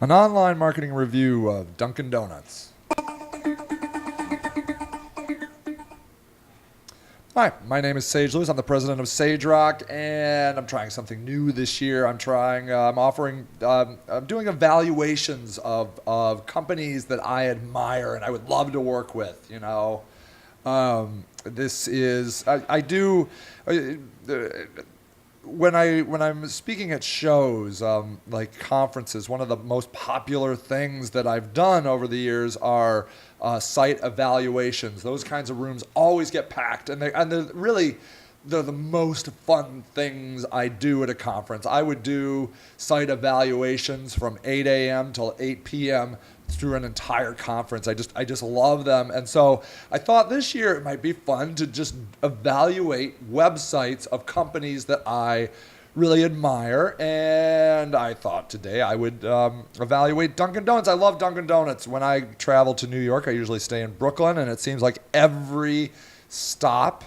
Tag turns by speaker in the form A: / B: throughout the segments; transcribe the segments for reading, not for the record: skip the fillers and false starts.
A: An online marketing review of Dunkin' Donuts. Hi, my name is Sage Lewis. I'm the president of Sage Rock, and I'm trying something new this year. I'm doing evaluations of companies that I admire and I would love to work with. This is I do. When I'm speaking at shows, like conferences, one of the most popular things that I've done over the years are site evaluations. Those kinds of rooms always get packed, and they're the most fun things I do at a conference. I would do site evaluations from 8 a.m. till 8 p.m. through an entire conference. I just love them. And so I thought this year it might be fun to just evaluate websites of companies that I really admire. And I thought today I would evaluate Dunkin' Donuts. I love Dunkin' Donuts. When I travel to New York, I usually stay in Brooklyn, and it seems like every stop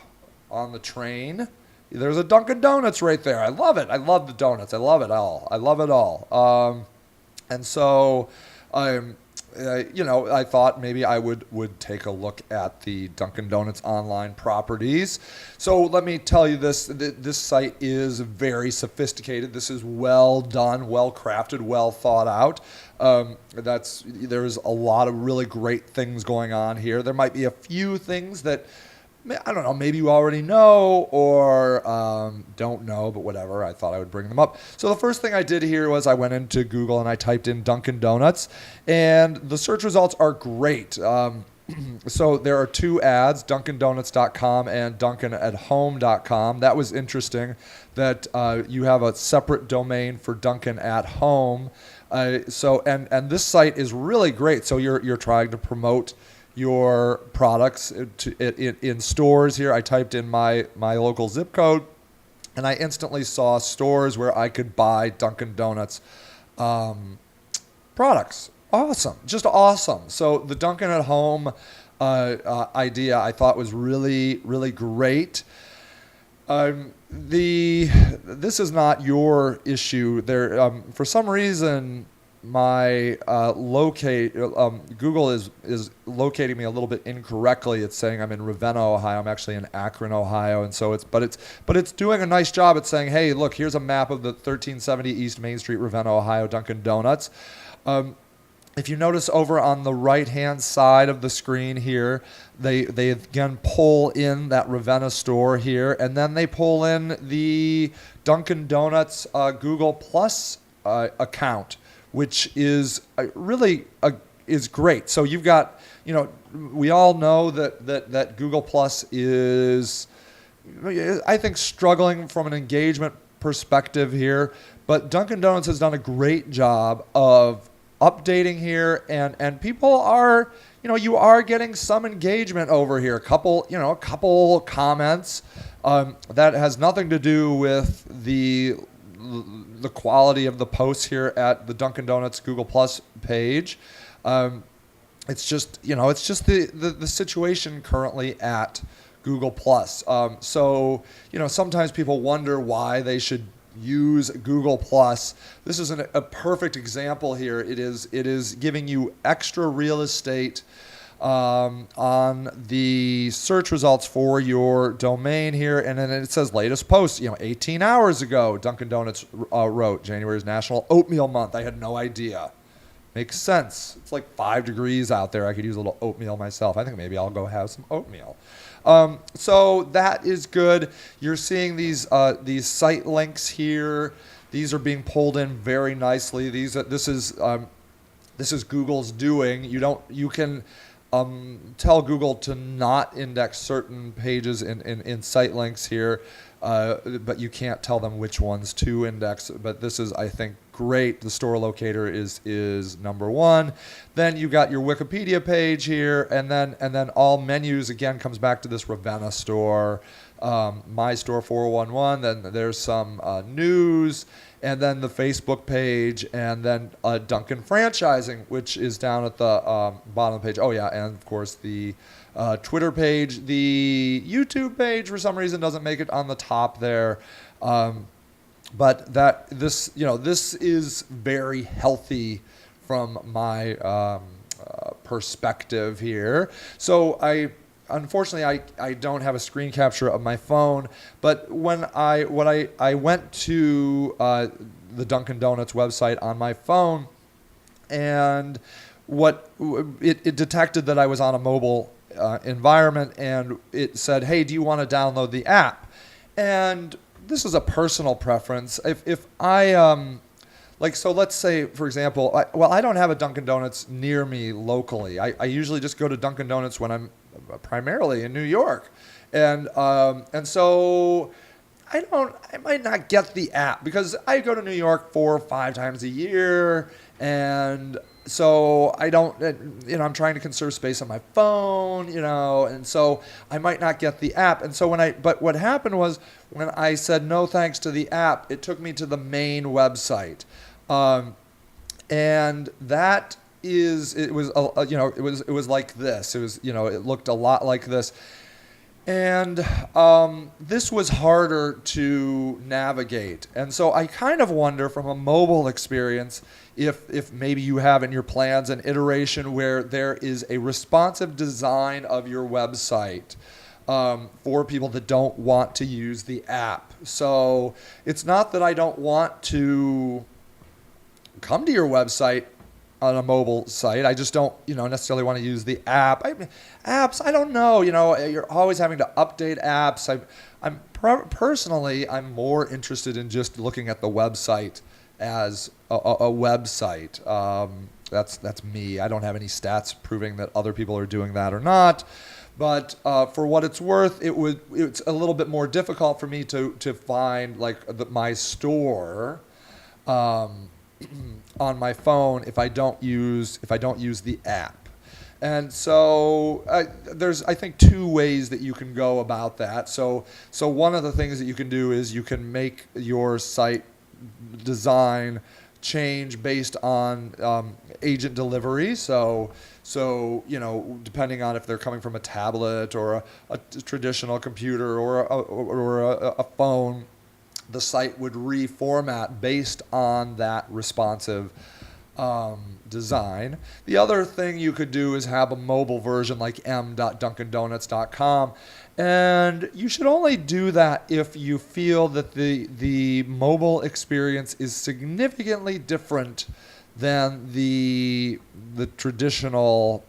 A: on the train, there's a Dunkin' Donuts right there. I love it. I love the donuts. I love it all. I love it all. And so I thought maybe I would take a look at the Dunkin' Donuts online properties. So let me tell you this site is very sophisticated. This is well done, well crafted, well thought out. There's a lot of really great things going on here. There might be a few things that, I don't know, maybe you already know or don't know, but whatever. I thought I would bring them up. So the first thing I did here was I went into Google and I typed in Dunkin' Donuts, and the search results are great. So there are two ads, dunkindonuts.com and dunkinathome.com. That was interesting that you have a separate domain for Dunkin' at Home. And this site is really great. So you're trying to promote your products in stores here. I typed in my local zip code, and I instantly saw stores where I could buy Dunkin' Donuts products. Awesome, just awesome. So the Dunkin' at Home idea I thought was really, really great. This is not your issue. For some reason, my Google is locating me a little bit incorrectly. It's saying I'm in Ravenna, Ohio. I'm actually in Akron, Ohio, and so it's doing a nice job at saying, hey, look, here's a map of the 1370 East Main Street, Ravenna, Ohio, Dunkin' Donuts. If you notice over on the right-hand side of the screen here, they again pull in that Ravenna store here, and then they pull in the Dunkin' Donuts Google Plus account, which is really is great. So you've got, we all know that Google Plus is, I think, struggling from an engagement perspective here, but Dunkin' Donuts has done a great job of updating here, and people are, you are getting some engagement over here. A couple comments that has nothing to do with the quality of the posts here at the Dunkin' Donuts Google Plus page. It's just the situation currently at Google Plus. So sometimes people wonder why they should use Google Plus. This is a perfect example here. It is giving you extra real estate on the search results for your domain here, and then it says latest post. 18 hours ago, Dunkin' Donuts wrote January's National Oatmeal Month. I had no idea. Makes sense. It's like 5 degrees out there. I could use a little oatmeal myself. I think maybe I'll go have some oatmeal. So that is good. You're seeing these site links here. These are being pulled in very nicely. This is Google's doing. You can tell Google to not index certain pages in site links here, but you can't tell them which ones to index. But this is, I think, great. The store locator is number one. Then you got your Wikipedia page here, and then all menus again comes back to this Ravenna store, My Store 411. Then there's some news, and then the Facebook page, and then Dunkin' franchising, which is down at the bottom of the page. Oh yeah, and of course the Twitter page. The YouTube page for some reason doesn't make it on the top there. But this is very healthy from my perspective here. So unfortunately, I don't have a screen capture of my phone, but when I went to the Dunkin' Donuts website on my phone, and it detected that I was on a mobile environment, and it said, "Hey, do you want to download the app?" And this is a personal preference. If I so let's say, for example, I don't have a Dunkin' Donuts near me locally. I usually just go to Dunkin' Donuts when I'm primarily in New York. And so I might not get the app because I go to New York 4 or 5 times a year. And so I don't, I'm trying to conserve space on my phone, and so I might not get the app. And so but what happened was when I said no thanks to the app, it took me to the main website. And that it was like this. It was, it looked a lot like this. And this was harder to navigate. And so I kind of wonder from a mobile experience if maybe you have in your plans an iteration where there is a responsive design of your website for people that don't want to use the app. So it's not that I don't want to come to your website on a mobile site. I just don't, necessarily want to use the app. Apps, I don't know. You're always having to update apps. Personally, I'm more interested in just looking at the website as a website. That's me. I don't have any stats proving that other people are doing that or not. But for what it's worth, it's a little bit more difficult for me to find my store on my phone if I don't use the app. And so there's, I think, 2 ways that you can go about that. So one of the things that you can do is you can make your site design change based on agent delivery. So depending on if they're coming from a tablet or a traditional computer or a phone, the site would reformat based on that responsive design. The other thing you could do is have a mobile version like m.dunkindonuts.com, and you should only do that if you feel that the mobile experience is significantly different than the traditional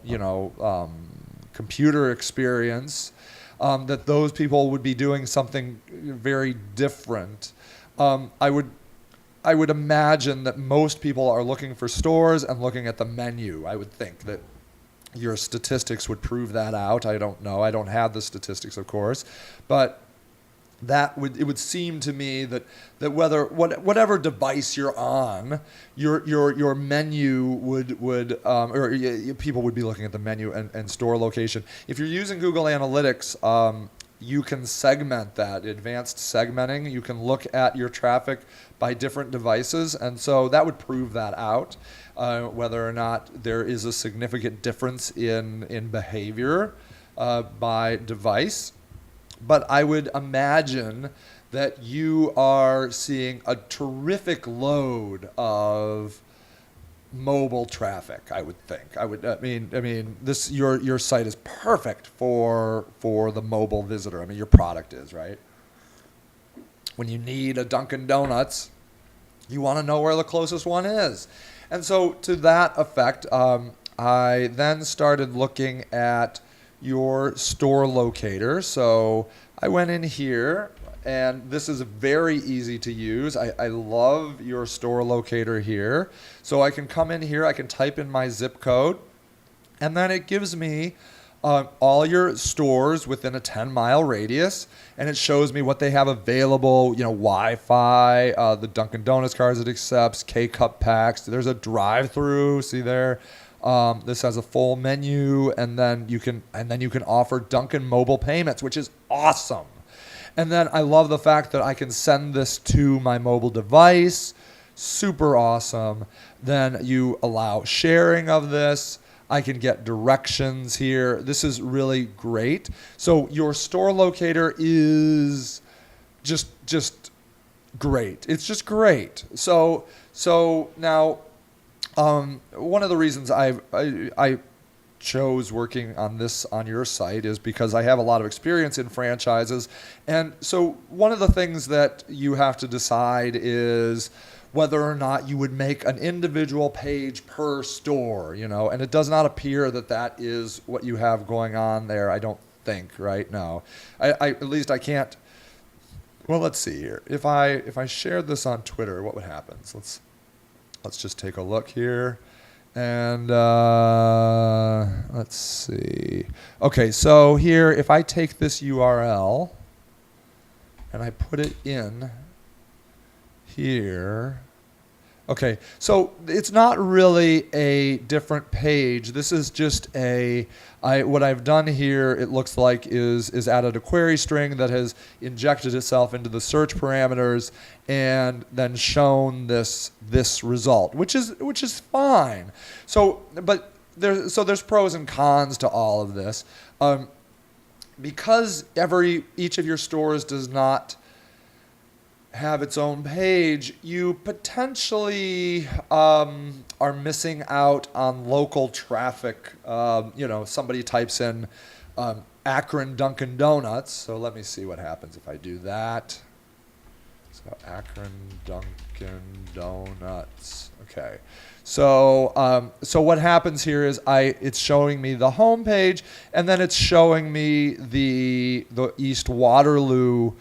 A: computer experience. That those people would be doing something very different. I would imagine that most people are looking for stores and looking at the menu. I would think that your statistics would prove that out. I don't know. I don't have the statistics, of course, but it would seem to me that whatever device you're on, your menu would people would be looking at the menu and store location. If you're using Google Analytics, you can segment that, advanced segmenting. You can look at your traffic by different devices, and so that would prove that out, whether or not there is a significant difference in behavior by device. But I would imagine that you are seeing a terrific load of mobile traffic. I would think. I mean, this your site is perfect for the mobile visitor. I mean, your product is, right. When you need a Dunkin' Donuts, you want to know where the closest one is, and so to that effect, I then started looking at your store locator. So I went in here, and this is very easy to use. I love your store locator here. So I can come in here, I can type in my zip code, and then it gives me all your stores within a 10-mile radius, and it shows me what they have available, Wi-Fi, the Dunkin' Donuts cards it accepts, K-Cup packs. There's a drive-through, see there? This has a full menu, and then you can offer Dunkin' mobile payments, which is awesome. And then I love the fact that I can send this to my mobile device. Super awesome. Then you allow sharing of this. I can get directions here. This is really great. So your store locator is just great. It's just great. So now One of the reasons I chose working on this on your site is because I have a lot of experience in franchises. And so one of the things that you have to decide is whether or not you would make an individual page per store, and it does not appear that that is what you have going on there. I don't think, right? No, I at least I can't. Well, let's see here. If I shared this on Twitter, what would happen? So let's just take a look here. And let's see. Okay, so here, if I take this URL and I put it in here. Okay, so it's not really a different page. This is just what I've done here, it looks like, is added a query string that has injected itself into the search parameters and then shown this result, which is fine. So there's pros and cons to all of this. Because each of your stores does not have its own page, you potentially are missing out on local traffic. Somebody types in Akron Dunkin' Donuts. So let me see what happens if I do that. So Akron Dunkin' Donuts. Okay. So what happens here is it's showing me the home page, and then it's showing me the East Waterloo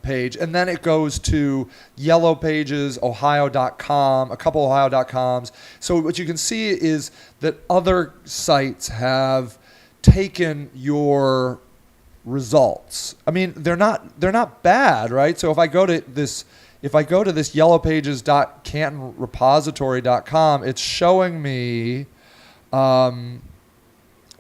A: page, and then it goes to Yellow Pages, Ohio.com, a couple Ohio.coms. So what you can see is that other sites have taken your results. I mean, they're not bad, right? So if I go to this yellowpages.cantonrepository.com, it's showing me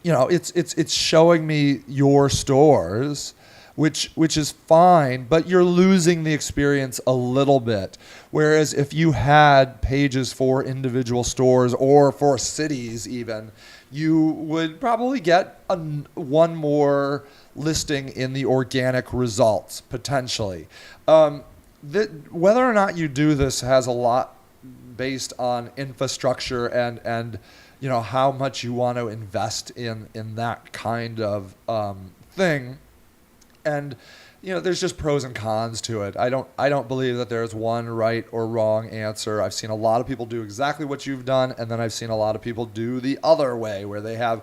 A: it's showing me your stores, which is fine, but you're losing the experience a little bit. Whereas if you had pages for individual stores or for cities even, you would probably get one more listing in the organic results, potentially. Whether or not you do this has a lot based on infrastructure and how much you want to invest in that kind of thing. And there's just pros and cons to it. I don't believe that there's one right or wrong answer. I've seen a lot of people do exactly what you've done, and then I've seen a lot of people do the other way, where they have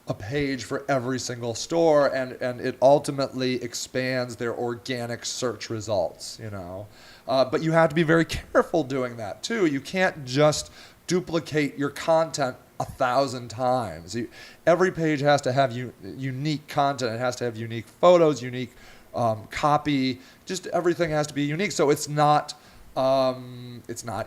A: a page for every single store, and it ultimately expands their organic search results. But you have to be very careful doing that too. You can't just duplicate your content 1,000 times. Every page has to have unique content. It has to have unique photos, unique copy. Just everything has to be unique. So it's not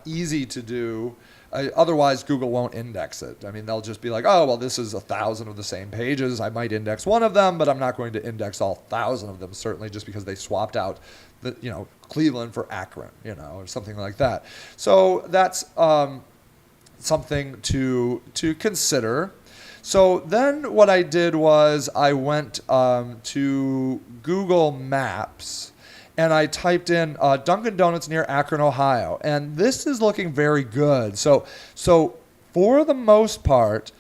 A: easy to do. Otherwise, Google won't index it. I mean, they'll just be like, oh, well, this is 1,000 of the same pages. I might index one of them, but I'm not going to index all 1,000 of them, certainly just because they swapped out Cleveland for Akron, or something like that. So that's something to consider. So then what I did was I went to Google Maps, and I typed in Dunkin' Donuts near Akron, Ohio. And this is looking very good. So for the most part,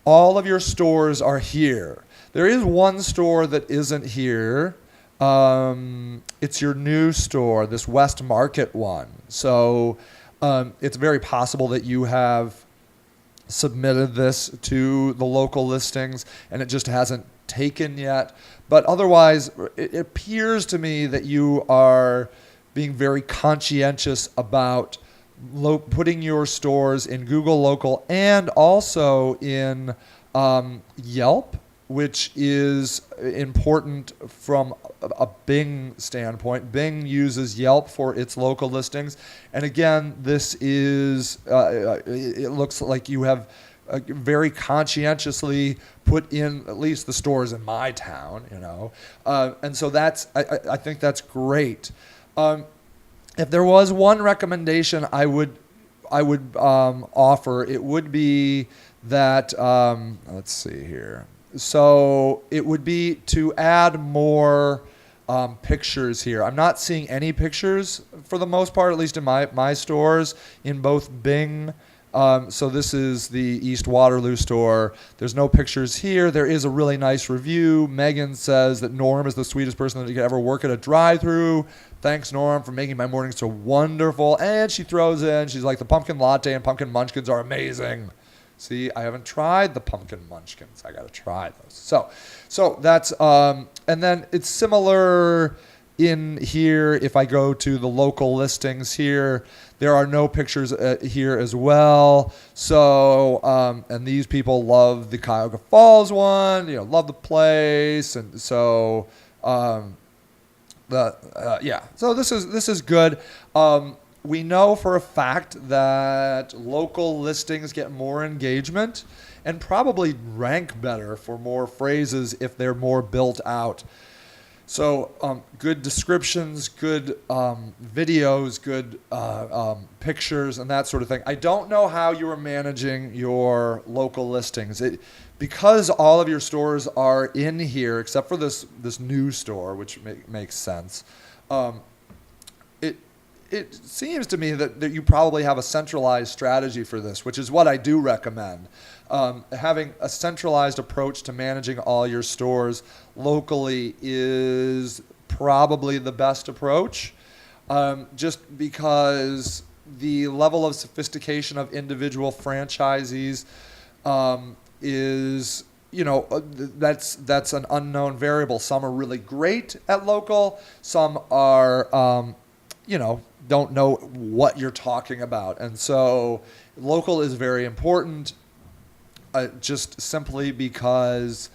A: all of your stores are here. There is one store that isn't here. It's your new store, this West Market one. So it's very possible that you have submitted this to the local listings and it just hasn't taken yet. But otherwise, it appears to me that you are being very conscientious about putting your stores in Google Local and also in Yelp, which is important from a Bing standpoint. Bing uses Yelp for its local listings. And again, this is, it looks like you have very conscientiously put in at least the stores in my town, and so I think that's great. If there was one recommendation I would offer, it would be that, let's see here. So it would be to add more pictures here. I'm not seeing any pictures for the most part, at least in my stores, in both Bing. So this is the East Waterloo store. There's no pictures here. There is a really nice review. Megan says that Norm is the sweetest person that you could ever work at a drive-thru. Thanks, Norm, for making my mornings so wonderful. And she throws in, she's like, the pumpkin latte and pumpkin munchkins are amazing. See, I haven't tried the pumpkin munchkins. I got to try those. So that's, and then it's similar in here. If I go to the local listings here, there are no pictures here as well. So, and these people love the Cuyahoga Falls one, love the place. And so, so this is good. We know for a fact that local listings get more engagement and probably rank better for more phrases if they're more built out. So good descriptions, good videos, good pictures, and that sort of thing. I don't know how you are managing your local listings. Because all of your stores are in here, except for this new store, which makes sense. It seems to me that you probably have a centralized strategy for this, which is what I do recommend. Having a centralized approach to managing all your stores locally is probably the best approach, just because the level of sophistication of individual franchisees is, that's an unknown variable. Some are really great at local. Some are, don't know what you're talking about. And so local is very important, just simply because,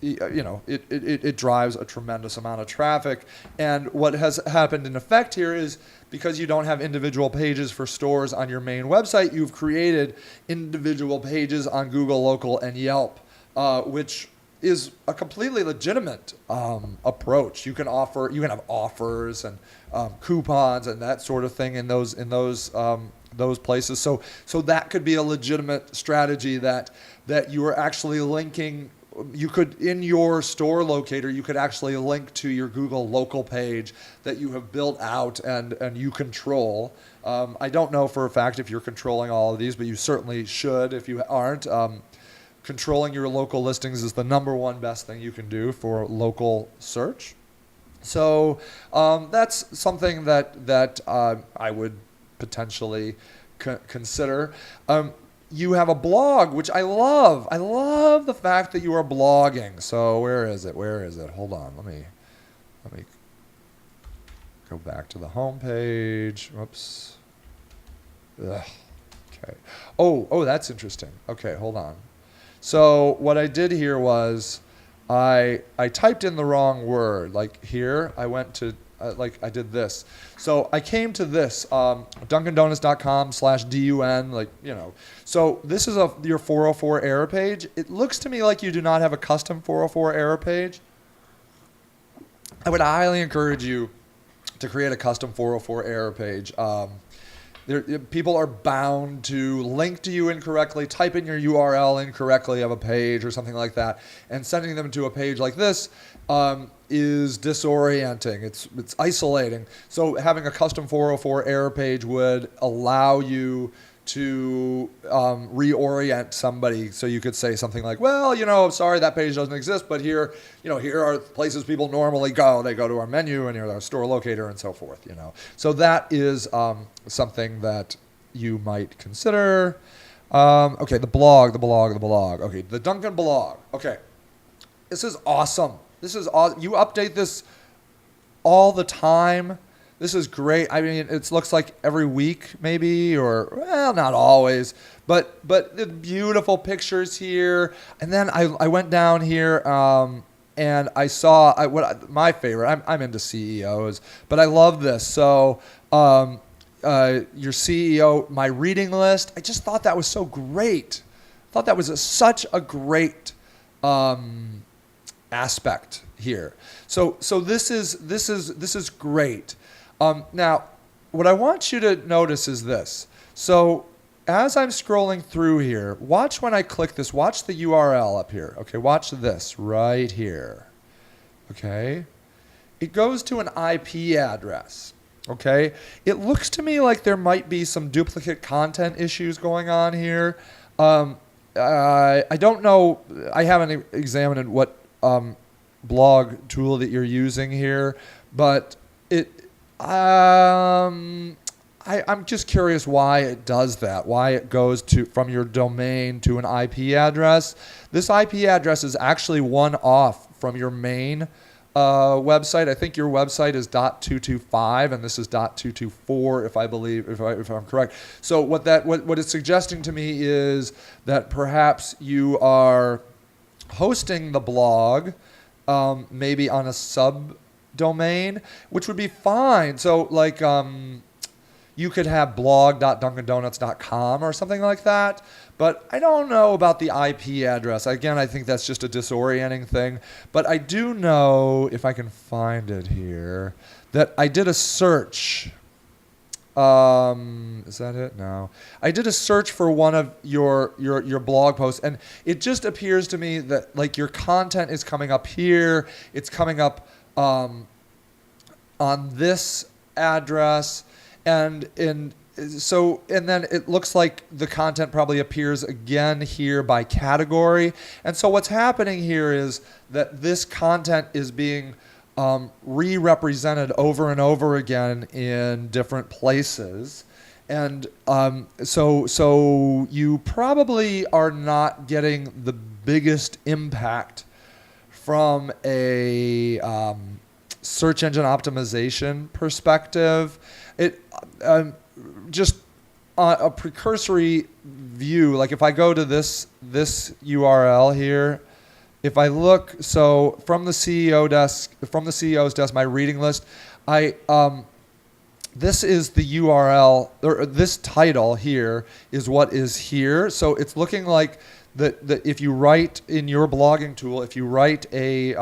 A: it drives a tremendous amount of traffic. And what has happened in effect here is, because you don't have individual pages for stores on your main website, you've created individual pages on Google Local and Yelp, which is a completely legitimate approach. You can have offers and coupons and that sort of thing in those places. So that could be a legitimate strategy that you are actually linking. You could, in your store locator, you could actually link to your Google Local page that you have built out and you control. I don't know for a fact if you're controlling all of these, but you certainly should if you aren't. Controlling your local listings is the number one best thing you can do for local search. So that's something that I would potentially consider. You have a blog, which I love. I love the fact that you are blogging. So where is it? Hold on. Let me go back to the home page. Whoops. Ugh. Okay. Oh, that's interesting. Okay, hold on. So what I did here was I typed in the wrong word. Like here, I went to, I did this. So I came to this, dunkindonuts.com/DUN, So this is your 404 error page. It looks to me like you do not have a custom 404 error page. I would highly encourage you to create a custom 404 error page. People are bound to link to you incorrectly, type in your URL incorrectly of a page or something like that, and sending them to a page like this is disorienting. It's isolating. So having a custom 404 error page would allow you to reorient somebody. So you could say something like, well, sorry, that page doesn't exist, but here are places people normally go. They go to our menu and here's our store locator and so forth, So that is something that you might consider. Okay, the blog. Okay, the Dunkin blog. Okay, this is awesome. You update this all the time. This is great. I mean, it looks like every week maybe, or, well, not always, but the beautiful pictures here. And then I went down here and I saw my favorite. I'm into CEOs, but I love this. So your CEO, my reading list, I just thought that was so great. I thought that was such a great aspect here. So this is great. Now, what I want you to notice is this. So as I'm scrolling through here, watch when I click this. Watch the URL up here. Okay, watch this right here. Okay. it goes to an IP address. Okay, it looks to me like there might be some duplicate content issues going on here. I don't know. I haven't examined what blog tool that you're using here, but I'm just curious why it does that. Why it goes from your domain to an IP address. This IP address is actually one off from your main website. I think your website is .225 and this is .224 if I'm correct. So what it's suggesting to me is that perhaps you are hosting the blog maybe on a subdomain, which would be fine. So like you could have blog.dunkindonuts.com or something like that. But I don't know about the IP address. Again, I think that's just a disorienting thing. But I do know, if I can find it here, that I did a search. Is that it? No. I did a search for one of your blog posts, and it just appears to me that like your content is coming up here. It's coming up on this address, and then it looks like the content probably appears again here by category. And so what's happening here is that this content is being re-represented over and over again in different places. And so you probably are not getting the biggest impact from a search engine optimization perspective. Just a precursory view, like if I go to this URL here, if I look, so from the CEO's desk, my reading list, this is the URL, or this title here is what is here. So it's looking like that if you write in your blogging tool, if you write a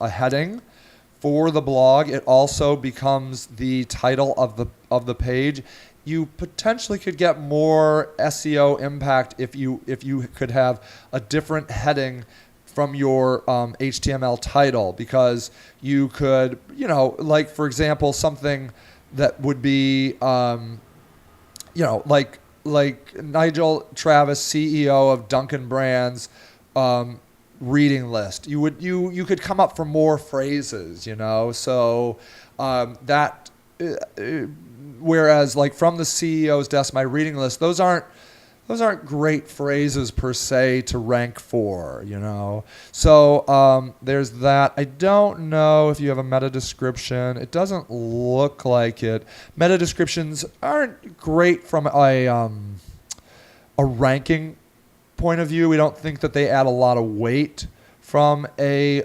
A: heading for the blog, it also becomes the title of the page. You potentially could get more SEO impact if you could have a different heading from your HTML title, because you could, like for example, something that would be, like Nigel Travis, CEO of Dunkin Brands, reading list. You could come up for more phrases, so that. Whereas like from the CEO's desk, my reading list, those aren't great phrases per se to rank for, So there's that. I don't know if you have a meta description. It doesn't look like it. Meta descriptions aren't great from a ranking point of view. We don't think that they add a lot of weight from a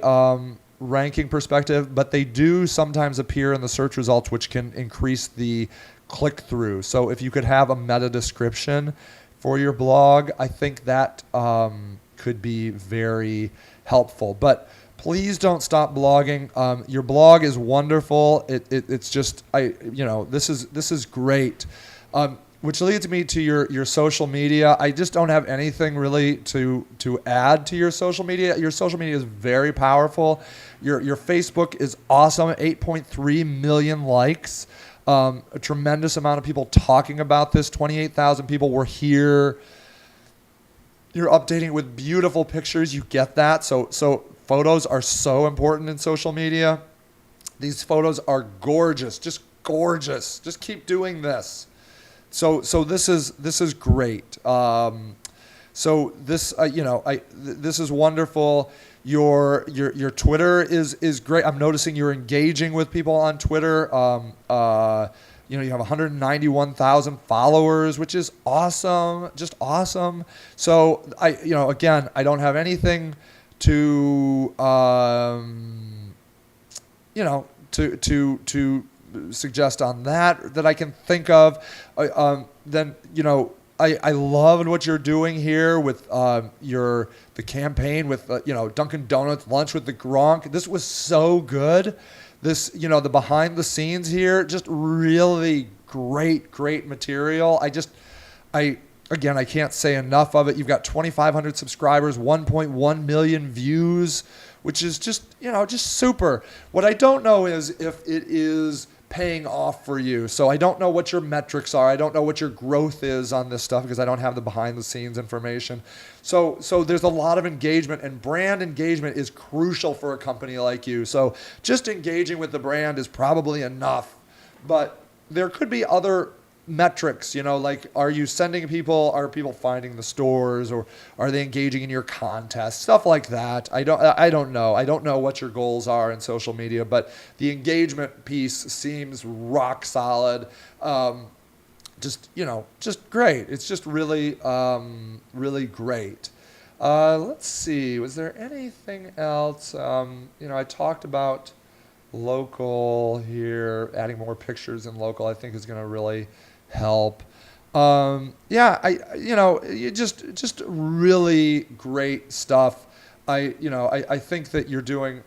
A: ranking perspective, but they do sometimes appear in the search results, which can increase the click-through. So if you could have a meta description for your blog, I think that could be very helpful. But please don't stop blogging. Your blog is wonderful. It's just this is great. Which leads me to your social media. I just don't have anything really to add to your social media. Your social media is very powerful. Your Facebook is awesome, 8.3 million likes. A tremendous amount of people talking about this. 28,000 people were here. You're updating with beautiful pictures. You get that. So photos are so important in social media. These photos are gorgeous. Just gorgeous. Just keep doing this. So this is great. So this this is wonderful. Your Twitter is great. I'm noticing you're engaging with people on Twitter. You have 191,000 followers, which is awesome. Just awesome. So I don't have anything to to suggest on that I can think of. Then I loved what you're doing here with the campaign with Dunkin' Donuts lunch with the Gronk. This was so good. This the behind the scenes here, just really great material. I can't say enough of it. You've got 2,500 subscribers, 1.1 million views which is just, just super. What I don't know is if it is paying off for you. So I don't know what your metrics are. I don't know what your growth is on this stuff because I don't have the behind the scenes information. So there's a lot of engagement, and brand engagement is crucial for a company like you. So just engaging with the brand is probably enough, but there could be other metrics, like, are you sending people, are people finding the stores, or are they engaging in your contest, stuff like that. I don't know what your goals are in social media, but the engagement piece seems rock solid. Just great. It's just really really great. Let's see, was there anything else? I talked about local here, adding more pictures in local I think is going to really help. Just really great stuff. I think that you're doing,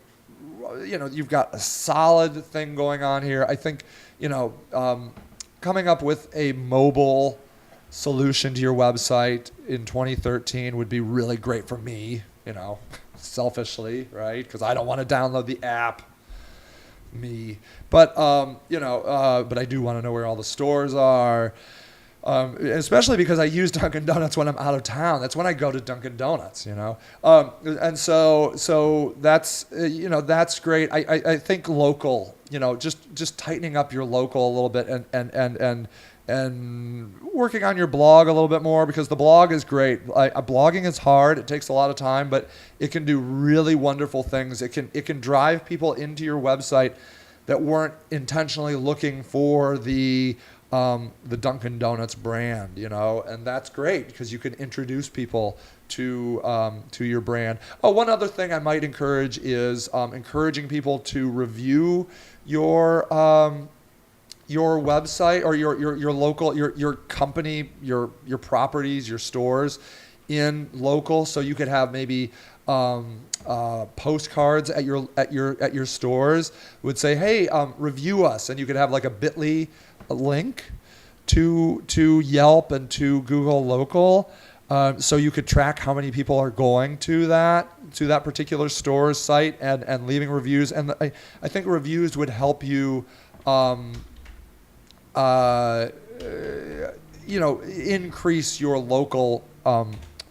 A: you've got a solid thing going on here. I think, coming up with a mobile solution to your website in 2013 would be really great for me, selfishly, right? Because I don't want to download the app. But I do want to know where all the stores are, especially because I use Dunkin' Donuts when I'm out of town. That's when I go to Dunkin' Donuts, and so that's that's great. I think local, just tightening up your local a little bit and working on your blog a little bit more, because the blog is great. Blogging is hard. It takes a lot of time, but it can do really wonderful things. It can drive people into your website that weren't intentionally looking for the Dunkin' Donuts brand, and that's great because you can introduce people to your brand. Oh, one other thing I might encourage is encouraging people to review your website or your local, your company, your properties, your stores in local. So you could have maybe postcards at your stores would say, hey, review us, and you could have like a bit.ly link to Yelp and to Google Local, so you could track how many people are going to that particular store's site and leaving reviews. And I think reviews would help you increase your local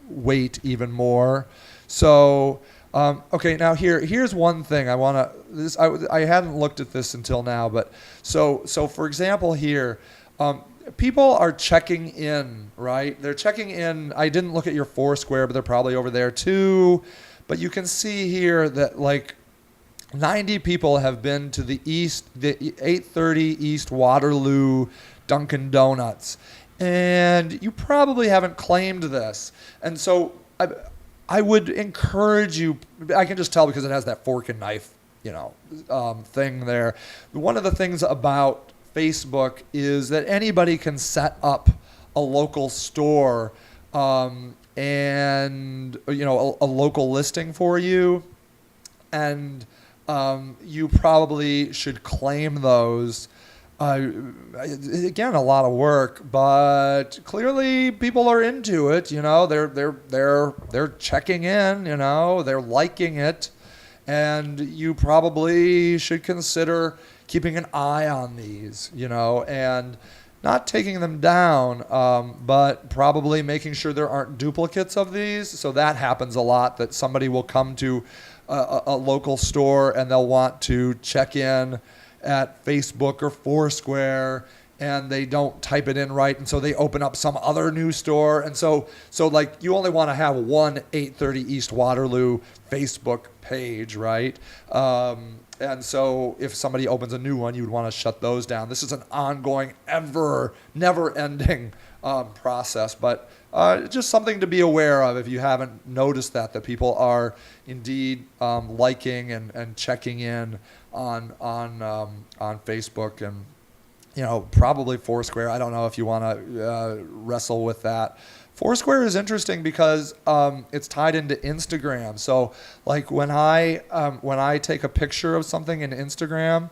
A: weight even more. So okay, now here's one thing I want to. I hadn't looked at this until now, but so for example here, people are checking in, right? They're checking in. I didn't look at your Foursquare, but they're probably over there too. But you can see here that like 90 people have been to the 830 East Waterloo Dunkin' Donuts, and you probably haven't claimed this. And so I would encourage you. I can just tell because it has that fork and knife, thing there. One of the things about Facebook is that anybody can set up a local store, and a local listing for you, and you probably should claim those. Again, a lot of work, but clearly people are into it. They're checking in. They're liking it, and you probably should consider keeping an eye on these. And not taking them down, but probably making sure there aren't duplicates of these. So that happens a lot, that somebody will come to a local store and they'll want to check in at Facebook or Foursquare, and they don't type it in right, and so they open up some other new store. And so like you only want to have one 830 East Waterloo Facebook page, right? And so if somebody opens a new one, you'd want to shut those down. This is an ongoing, never-ending process, but just something to be aware of if you haven't noticed that people are indeed liking and checking in on Facebook, and probably Foursquare. I don't know if you want to wrestle with that. Foursquare is interesting because it's tied into Instagram. So like when I take a picture of something in Instagram,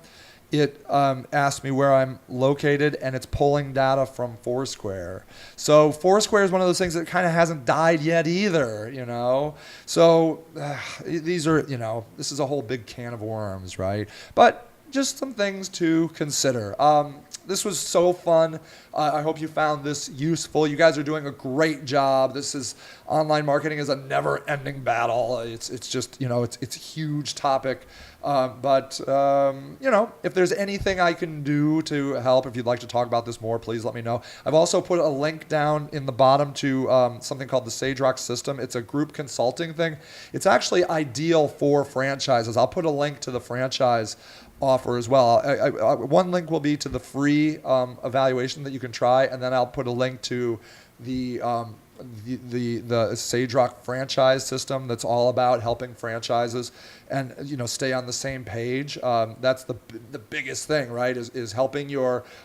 A: it asked me where I'm located, and it's pulling data from Foursquare. So Foursquare is one of those things that kind of hasn't died yet either, you know. So these are, you know, this is a whole big can of worms, right? But just some things to consider. This was so fun. I hope you found this useful. You guys are doing a great job. This is online marketing is a never-ending battle. It's just, you know, it's a huge topic. But you know, if there's anything I can do to help, if you'd like to talk about this more, please let me know. I've also put a link down in the bottom to something called the Sage Rock System. It's a group consulting thing. It's actually ideal for franchises. I'll put a link to the franchise offer as well. One link will be to the free evaluation that you can try, and then I'll put a link to the Sage Rock franchise system that's all about helping franchises and, you know, stay on the same page. That's the biggest thing, right? Is helping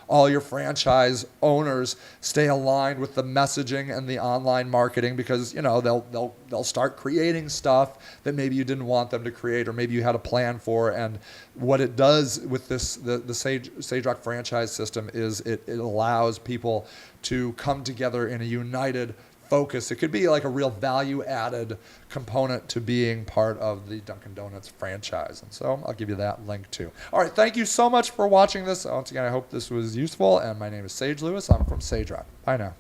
A: all your franchise owners stay aligned with the messaging and the online marketing, because, you know, they'll start creating stuff that maybe you didn't want them to create, or maybe you had a plan for. And what it does with the Sage Rock franchise system is it allows people to come together in a united focus. It could be like a real value-added component to being part of the Dunkin' Donuts franchise. And so I'll give you that link too. All right, thank you so much for watching this. Once again, I hope this was useful. And my name is Sage Lewis. I'm from Sage Rock. Bye now.